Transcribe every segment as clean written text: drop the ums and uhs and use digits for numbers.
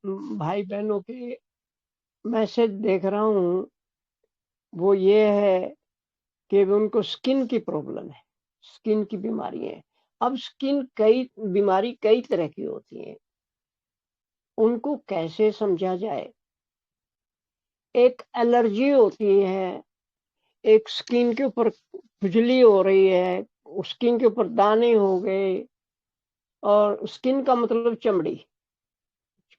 भाई बहनों के मैसेज देख रहा हूँ, वो ये है कि उनको स्किन की प्रॉब्लम है, स्किन की बीमारी है। अब स्किन बीमारी कई तरह की होती है, उनको कैसे समझा जाए। एक एलर्जी होती है, एक स्किन के ऊपर खुजली हो रही है, स्किन के ऊपर दाने हो गए। और स्किन का मतलब चमड़ी,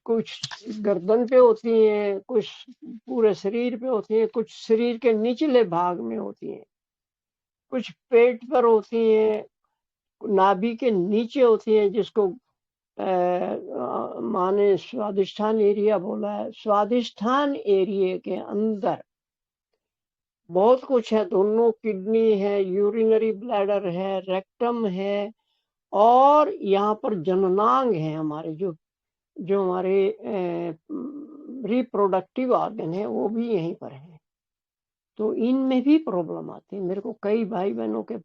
कुछ गर्दन पे होती है, कुछ पूरे शरीर पे होती है, कुछ शरीर के निचले भाग में होती है, कुछ पेट पर होती है, नाभि के नीचे होती है, जिसको माने स्वादिष्ठान एरिया बोला है। स्वादिष्ठान एरिया के अंदर बहुत कुछ है, दोनों किडनी है, यूरिनरी ब्लैडर है, रेक्टम है, और यहाँ पर जननांग है, हमारे जो जो हमारे रिप्रोडक्टिव ऑर्गन है, वो भी यहीं पर है। तो इनमें भी प्रॉब्लम आती है। मेरे को कई भाई बहनों के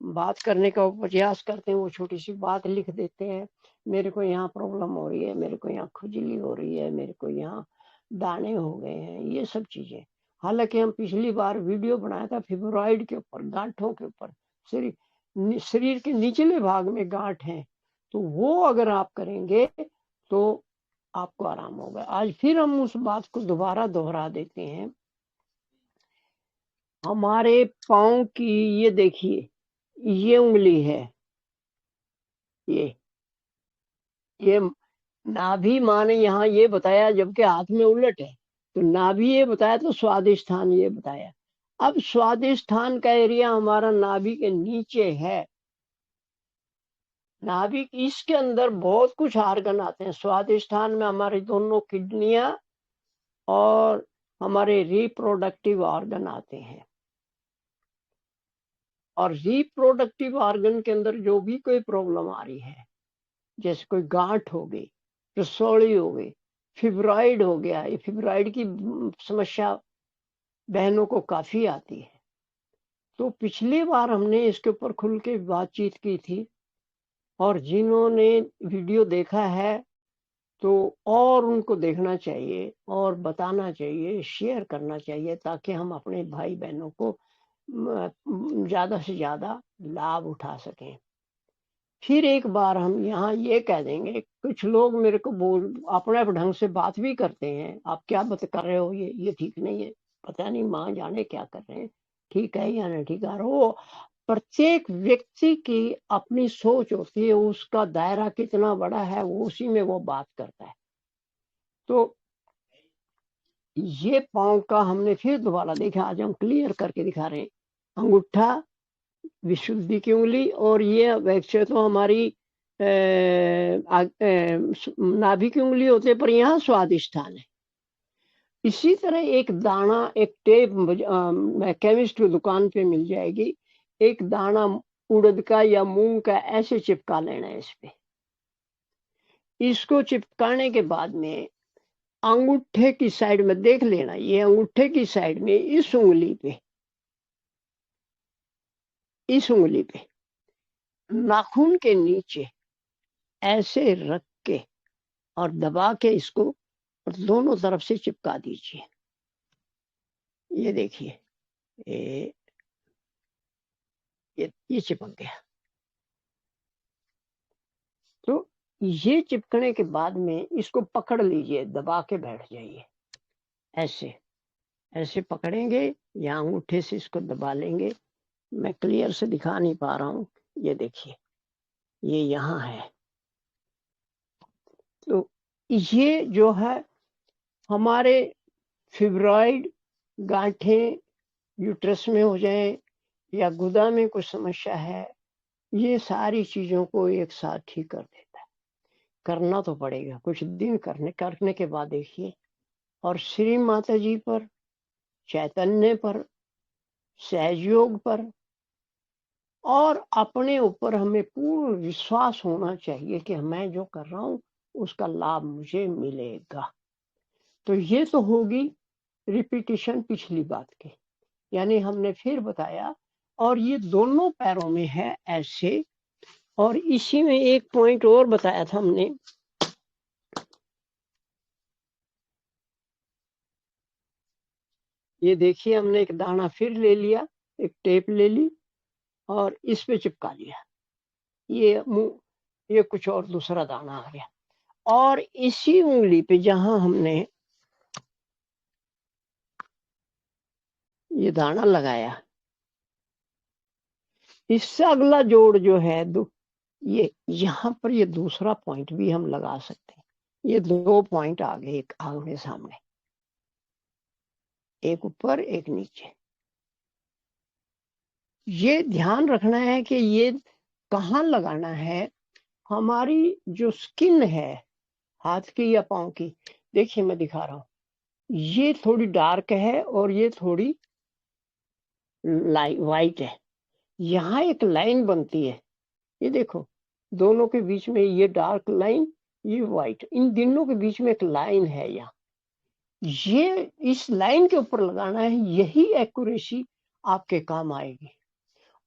बात करने का प्रयास करते हैं, वो छोटी सी बात लिख देते हैं, मेरे को यहाँ प्रॉब्लम हो रही है, मेरे को यहाँ खुजली हो रही है, मेरे को यहाँ दाने हो गए हैं, ये सब चीजें। हालांकि हम पिछली बार वीडियो बनाया था फिब्रॉइड के ऊपर, गांठों के ऊपर, शरीर के निचले भाग में गांठ है, तो वो अगर आप करेंगे तो आपको आराम होगा। आज फिर हम उस बात को दोबारा दोहरा देते हैं। हमारे पाँव की, ये देखिए, ये उंगली है, ये नाभि माने यहाँ ये बताया, जबकि हाथ में उलट है, तो नाभि ये बताया, तो स्वादिष्ठान ये बताया। अब स्वादिष्ठान का एरिया हमारा नाभि के नीचे है। नाभि इसके अंदर बहुत कुछ आर्गन आते हैं। स्वादिष्ठान में हमारी दोनों किडनियां और हमारे रिप्रोडक्टिव ऑर्गन आते हैं। और रिप्रोडक्टिव ऑर्गन के अंदर जो भी कोई प्रॉब्लम आ रही है, जैसे कोई गांठ हो गई, रसौली हो गई, फिब्रॉइड हो गया, ये फिब्रॉइड की समस्या बहनों को काफी आती है। तो पिछली बार हमने इसके ऊपर खुल के बातचीत की थी, और जिन्होंने वीडियो देखा है तो और उनको देखना चाहिए और बताना चाहिए, शेयर करना चाहिए, ताकि हम अपने भाई बहनों को ज्यादा से ज्यादा लाभ उठा सकें। फिर एक बार हम यहाँ ये कह देंगे, कुछ लोग मेरे को बोल अपने ढंग से बात भी करते हैं, आप क्या बता कर रहे हो, ये ठीक नहीं है, पता नहीं माँ जाने क्या कर रहे हैं, ठीक है या नहीं ठीक है। वो प्रत्येक व्यक्ति की अपनी सोच होती है, उसका दायरा कितना बड़ा है, वो उसी में वो बात करता है। तो ये पाँव का हमने फिर दोबारा देखा, आज हम क्लियर करके दिखा रहे हैं। अंगूठा विशुद्धि की उंगली, और ये वैसे तो हमारी नाभि की उंगली होते हैं, पर यहाँ स्वादिष्ठान है। इसी तरह एक दाना, एक टेप केमिस्ट की दुकान पे मिल जाएगी, एक दाना उड़द का या मूंग का, ऐसे चिपका लेना है इस पे। इसको चिपकाने के बाद में अंगूठे की साइड में देख लेना, ये अंगूठे की साइड में इस उंगली पे, इस उंगली पे नाखून के नीचे ऐसे रख के और दबा के इसको और दोनों तरफ से चिपका दीजिए। ये देखिए, ये ये चिपक गया। तो ये चिपकने के बाद में इसको पकड़ लीजिए, दबा के बैठ जाइए, ऐसे ऐसे पकड़ेंगे या अंगूठे से इसको दबा लेंगे। मैं क्लियर से दिखा नहीं पा रहा हूँ, ये देखिए, ये यहाँ है। तो ये जो है हमारे फिब्रॉइड, गांठें यूट्रस में हो जाए या गुदा में कुछ समस्या है, ये सारी चीजों को एक साथ ठीक कर देता है। करना तो पड़ेगा, कुछ दिन करने के बाद देखिए। और श्री माता जी पर, चैतन्य पर, सहयोग पर और अपने ऊपर हमें पूर्ण विश्वास होना चाहिए कि मैं जो कर रहा हूँ उसका लाभ मुझे मिलेगा। तो ये तो होगी रिपीटिशन पिछली बात की, यानी हमने फिर बताया। और ये दोनों पैरों में है ऐसे। और इसी में एक पॉइंट और बताया था हमने, ये देखिए हमने एक दाना फिर ले लिया, एक टेप ले ली और इस पे चिपका लिया। ये कुछ और दूसरा दाना आ गया और इसी उंगली पे जहां हमने ये दाना लगाया, इससे अगला जोड़ जो है ये यहाँ पर ये दूसरा पॉइंट भी हम लगा सकते हैं। ये 2 पॉइंट आ गए, एक आमने सामने, एक ऊपर एक नीचे। ये ध्यान रखना है कि ये कहाँ लगाना है। हमारी जो स्किन है हाथ की या पांव की, देखिए मैं दिखा रहा हूँ, ये थोड़ी डार्क है और ये थोड़ी वाइट है। यहाँ एक लाइन बनती है, ये देखो, दोनों के बीच में ये डार्क लाइन, ये व्हाइट, इन दोनों के बीच में एक लाइन है। यहाँ ये इस लाइन के ऊपर लगाना है, यही एक्यूरेसी आपके काम आएगी।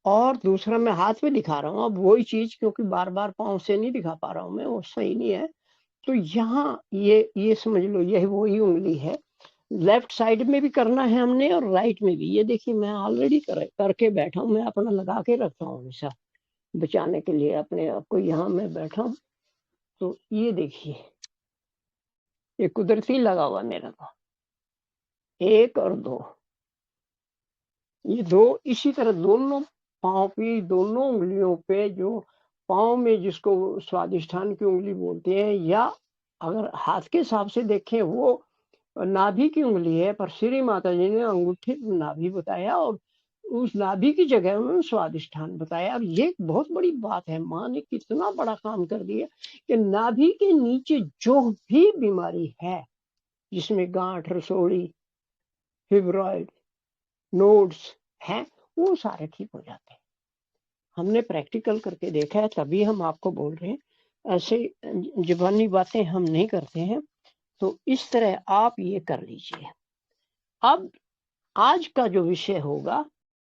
और दूसरा मैं हाथ में दिखा रहा हूँ, अब वही चीज, क्योंकि बार बार पांव से नहीं दिखा पा रहा हूँ मैं, वो सही नहीं है। तो यहाँ ये समझ लो, यही वही उंगली है। लेफ्ट साइड में भी करना है हमने और राइट में भी। ये देखिए मैं ऑलरेडी करके बैठा हूँ, मैं अपना लगा के रखता हूँ हमेशा बचाने के लिए अपने आप को। यहाँ मैं बैठा हूँ तो ये देखिए, ये कुदरती लगा हुआ मेरा का 1 और 2, ये 2 इसी तरह दोनों पाँव की दोनों उंगलियों पे, जो पाँव में जिसको स्वादिष्ठान की उंगली बोलते हैं, या अगर हाथ के हिसाब से देखें वो नाभि की उंगली है, पर श्री माता जी ने अंगूठे नाभि बताया और उस नाभि की जगह उन्होंने स्वादिष्ठान बताया। अब ये बहुत बड़ी बात है, माँ ने कितना बड़ा काम कर दिया कि नाभि के नीचे जो भी बीमारी है, जिसमें गांठ, रसोड़ी, फिब्रॉइड, नोड्स हैं, वो सारे ठीक हो जाते हैं। हमने प्रैक्टिकल करके देखा है, तभी हम आपको बोल रहे हैं, ऐसे जुबानी बातें हम नहीं करते हैं। तो इस तरह आप ये कर लीजिए। अब आज का जो विषय होगा